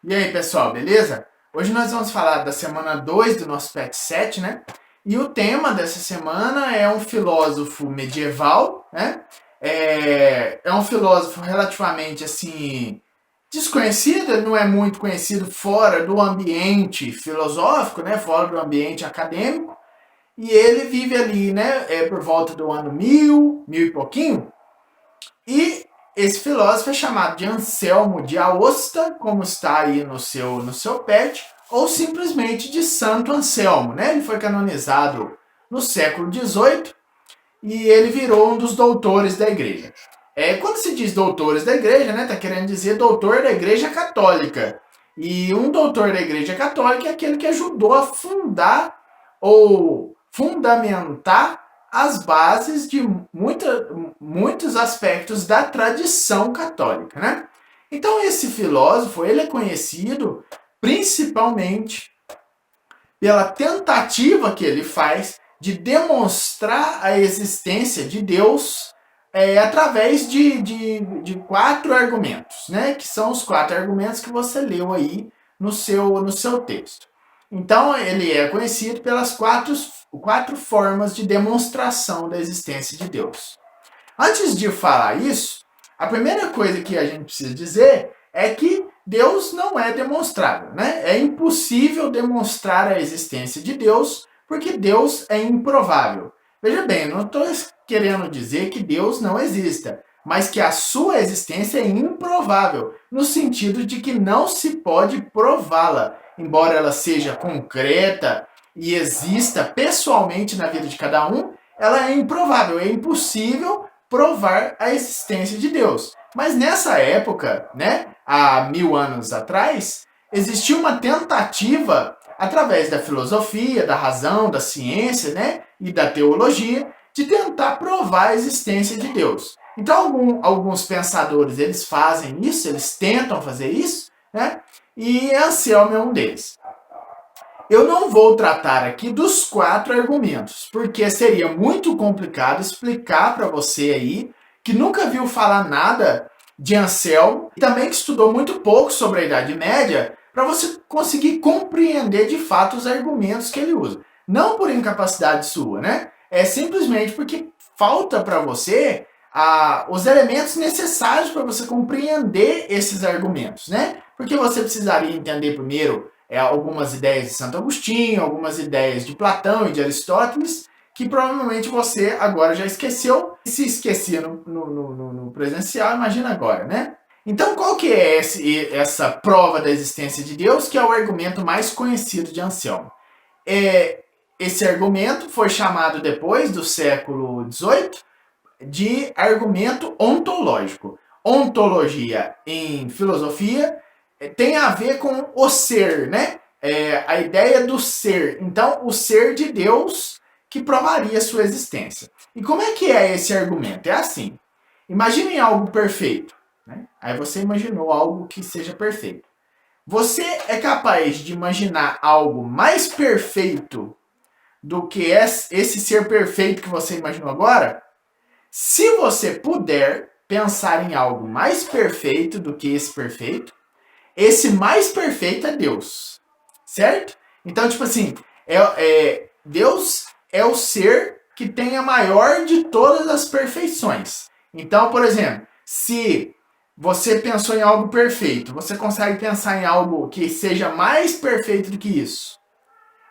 E aí, pessoal, beleza? Hoje nós vamos falar da semana 2 do nosso PET 7, né? E o tema dessa semana é um filósofo medieval, né? É um filósofo relativamente, assim, desconhecido, ele não é muito conhecido fora do ambiente filosófico, né? Fora do ambiente acadêmico. E ele vive ali, né? Por volta do ano 1000 e pouquinho. E esse filósofo é chamado de Anselmo de Aosta, como está aí no seu pet, ou simplesmente de Santo Anselmo, né? Ele foi canonizado no século XVIII e ele virou um dos doutores da igreja. Quando se diz doutores da igreja, né, tá querendo dizer doutor da igreja católica. E um doutor da igreja católica é aquele que ajudou a fundar ou fundamentar as bases de muitos aspectos da tradição católica, né? Então esse filósofo ele é conhecido principalmente pela tentativa que ele faz de demonstrar a existência de Deus através de 4 argumentos, né? Que são os 4 argumentos que você leu aí no seu texto. Então, ele é conhecido pelas quatro formas de demonstração da existência de Deus. Antes de falar isso, a primeira coisa que a gente precisa dizer é que Deus não é demonstrável, né? É impossível demonstrar a existência de Deus, porque Deus é improvável. Veja bem, não estou querendo dizer que Deus não exista, mas que a sua existência é improvável, no sentido de que não se pode prová-la, embora ela seja concreta e exista pessoalmente na vida de cada um, ela é improvável, é impossível provar a existência de Deus. Mas nessa época, né, há 1000 anos atrás, existia uma tentativa, através da filosofia, da razão, da ciência, né, e da teologia, de tentar provar a existência de Deus. Então, alguns pensadores, eles fazem isso, eles tentam fazer isso, né, e Anselmo é um deles. Eu não vou tratar aqui dos 4 argumentos, porque seria muito complicado explicar para você aí que nunca viu falar nada de Anselmo e também que estudou muito pouco sobre a Idade Média, para você conseguir compreender de fato os argumentos que ele usa. Não por incapacidade sua, né? É simplesmente porque falta para você os elementos necessários para você compreender esses argumentos, né? Porque você precisaria entender primeiro algumas ideias de Santo Agostinho, algumas ideias de Platão e de Aristóteles, que provavelmente você agora já esqueceu. E se esquecia no presencial, imagina agora, né? Então, qual que é essa prova da existência de Deus, que é o argumento mais conhecido de Anselmo? Esse argumento foi chamado depois do século XVIII de argumento ontológico. Ontologia em filosofia tem a ver com o ser, né? A ideia do ser. Então, o ser de Deus que provaria sua existência. E como é que é esse argumento? É assim. Imaginem algo perfeito. Né? Aí você imaginou algo que seja perfeito. Você é capaz de imaginar algo mais perfeito do que esse ser perfeito que você imaginou agora? Se você puder pensar em algo mais perfeito do que esse mais perfeito é Deus, certo? Então, tipo assim, Deus é o ser que tem a maior de todas as perfeições. Então, por exemplo, se você pensou em algo perfeito, você consegue pensar em algo que seja mais perfeito do que isso.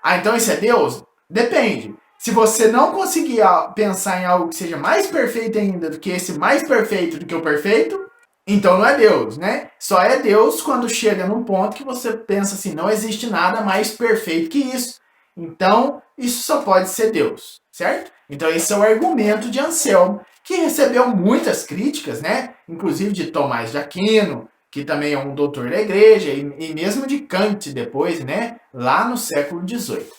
Então isso é Deus? Depende. Se você não conseguir pensar em algo que seja mais perfeito ainda do que esse mais perfeito do que o perfeito, então não é Deus, né? Só é Deus quando chega num ponto que você pensa assim, não existe nada mais perfeito que isso. Então, isso só pode ser Deus, certo? Então esse é o argumento de Anselmo, que recebeu muitas críticas, né? Inclusive de Tomás de Aquino, que também é um doutor da igreja, e mesmo de Kant depois, né? Lá no século XVIII.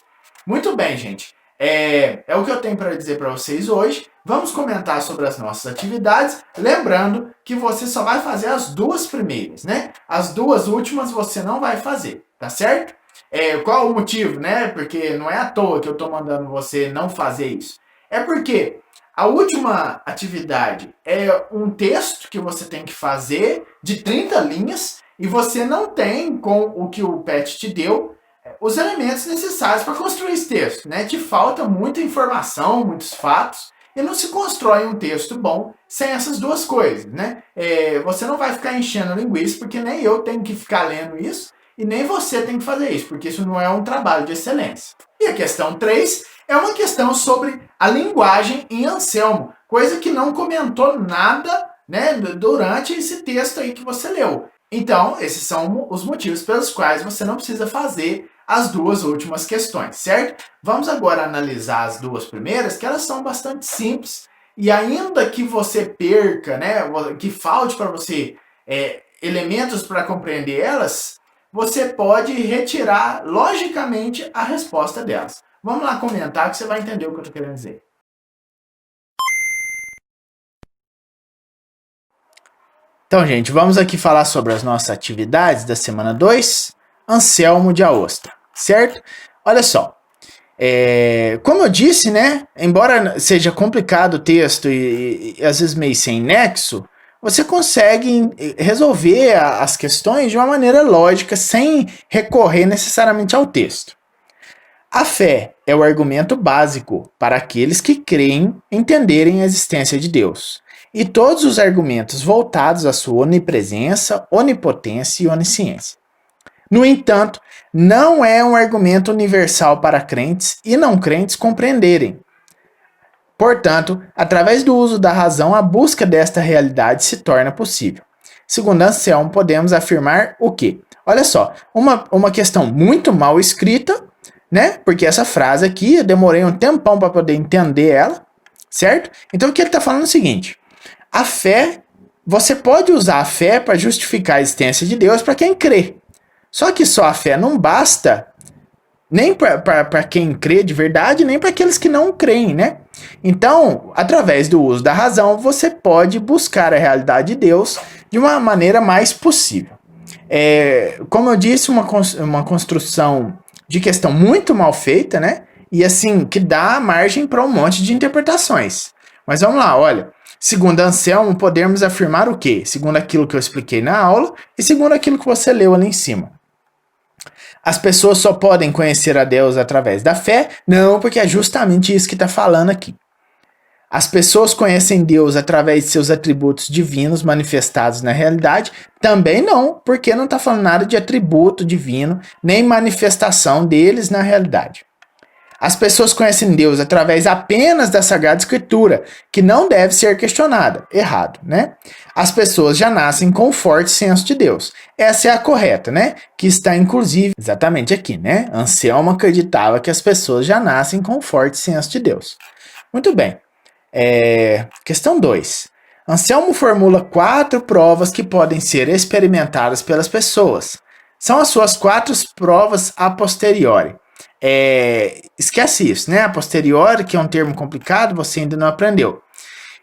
Muito bem, gente. É o que eu tenho para dizer para vocês hoje. Vamos comentar sobre as nossas atividades. Lembrando que você só vai fazer as 2 primeiras, né? As 2 últimas você não vai fazer, tá certo? Qual o motivo, né? Porque não é à toa que eu estou mandando você não fazer isso. É porque a última atividade é um texto que você tem que fazer de 30 linhas e você não tem, com o que o PET te deu, os elementos necessários para construir esse texto, né? Te falta muita informação, muitos fatos, e não se constrói um texto bom sem essas duas coisas, né? Você não vai ficar enchendo linguiça, porque nem eu tenho que ficar lendo isso, e nem você tem que fazer isso, porque isso não é um trabalho de excelência. E a questão 3 é uma questão sobre a linguagem em Anselmo, coisa que não comentou nada, né, durante esse texto aí que você leu. Então, esses são os motivos pelos quais você não precisa fazer as duas últimas questões, certo? Vamos agora analisar as duas primeiras, que elas são bastante simples, e ainda que você perca, né, que falte para você elementos para compreender elas, você pode retirar logicamente a resposta delas. Vamos lá comentar que você vai entender o que eu estou querendo dizer. Então, gente, vamos aqui falar sobre as nossas atividades da semana 2, Anselmo de Aosta, certo? Olha só, como eu disse, né, embora seja complicado o texto e às vezes meio sem nexo, você consegue resolver as questões de uma maneira lógica, sem recorrer necessariamente ao texto. A fé é o argumento básico para aqueles que creem entenderem a existência de Deus, e todos os argumentos voltados à sua onipresença, onipotência e onisciência. No entanto, não é um argumento universal para crentes e não crentes compreenderem. Portanto, através do uso da razão, a busca desta realidade se torna possível. Segundo Anselmo, podemos afirmar o quê? Olha só, uma questão muito mal escrita, né? Porque essa frase aqui, eu demorei um tempão para poder entender ela, certo? Então, o que ele está falando é o seguinte: a fé, você pode usar a fé para justificar a existência de Deus para quem crê. Só que só a fé não basta, nem para quem crê de verdade, nem para aqueles que não creem, né? Então, através do uso da razão, você pode buscar a realidade de Deus de uma maneira mais possível. Como eu disse, uma construção de questão muito mal feita, né? E assim, que dá margem para um monte de interpretações. Mas vamos lá, olha. Segundo Anselmo, podemos afirmar o quê? Segundo aquilo que eu expliquei na aula e segundo aquilo que você leu ali em cima. As pessoas só podem conhecer a Deus através da fé? Não, porque é justamente isso que está falando aqui. As pessoas conhecem Deus através de seus atributos divinos manifestados na realidade? Também não, porque não está falando nada de atributo divino, nem manifestação deles na realidade. As pessoas conhecem Deus através apenas da Sagrada Escritura, que não deve ser questionada. Errado, né? As pessoas já nascem com um forte senso de Deus. Essa é a correta, né? Que está inclusive exatamente aqui, né? Anselmo acreditava que as pessoas já nascem com um forte senso de Deus. Muito bem. Questão 2. Anselmo formula 4 provas que podem ser experimentadas pelas pessoas. São as suas 4 provas a posteriori. Esquece isso, né? A posteriori, que é um termo complicado, você ainda não aprendeu.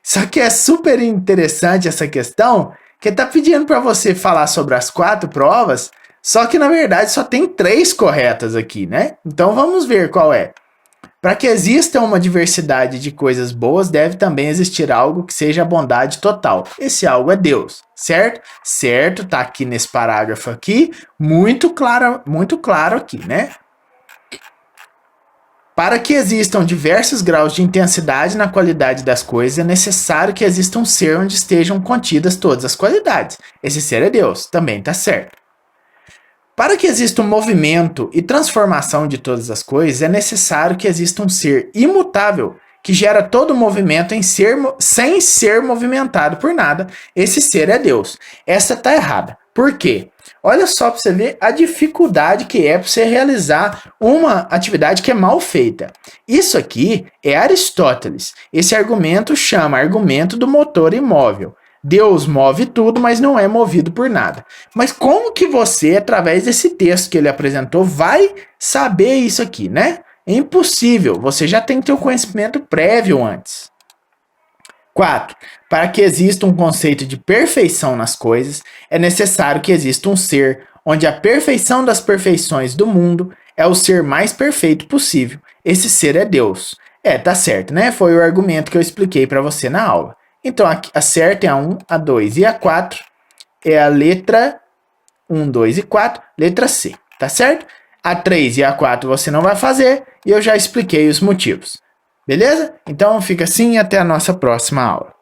Só que é super interessante essa questão, que tá pedindo para você falar sobre as 4 provas, só que na verdade só tem 3 corretas aqui, né? Então vamos ver qual é. Para que exista uma diversidade de coisas boas, deve também existir algo que seja a bondade total. Esse algo é Deus, certo? Certo, tá aqui nesse parágrafo aqui, muito claro aqui, né? Para que existam diversos graus de intensidade na qualidade das coisas, é necessário que exista um ser onde estejam contidas todas as qualidades. Esse ser é Deus, também está certo. Para que exista um movimento e transformação de todas as coisas, é necessário que exista um ser imutável, que gera todo o movimento sem ser movimentado por nada. Esse ser é Deus. Essa está errada. Por quê? Olha só para você ver a dificuldade que é para você realizar uma atividade que é mal feita. Isso aqui é Aristóteles. Esse argumento chama argumento do motor imóvel. Deus move tudo, mas não é movido por nada. Mas como que você, através desse texto que ele apresentou, vai saber isso aqui, né? É impossível. Você já tem que ter o conhecimento prévio antes. 4. Para que exista um conceito de perfeição nas coisas, é necessário que exista um ser onde a perfeição das perfeições do mundo é o ser mais perfeito possível. Esse ser é Deus. Tá certo, né? Foi o argumento que eu expliquei para você na aula. Então, a certa é a 1, a 2 e a 4 é a letra 1, 2 e 4, letra C, tá certo? A 3 e a 4 você não vai fazer e eu já expliquei os motivos. Beleza? Então fica assim e até a nossa próxima aula.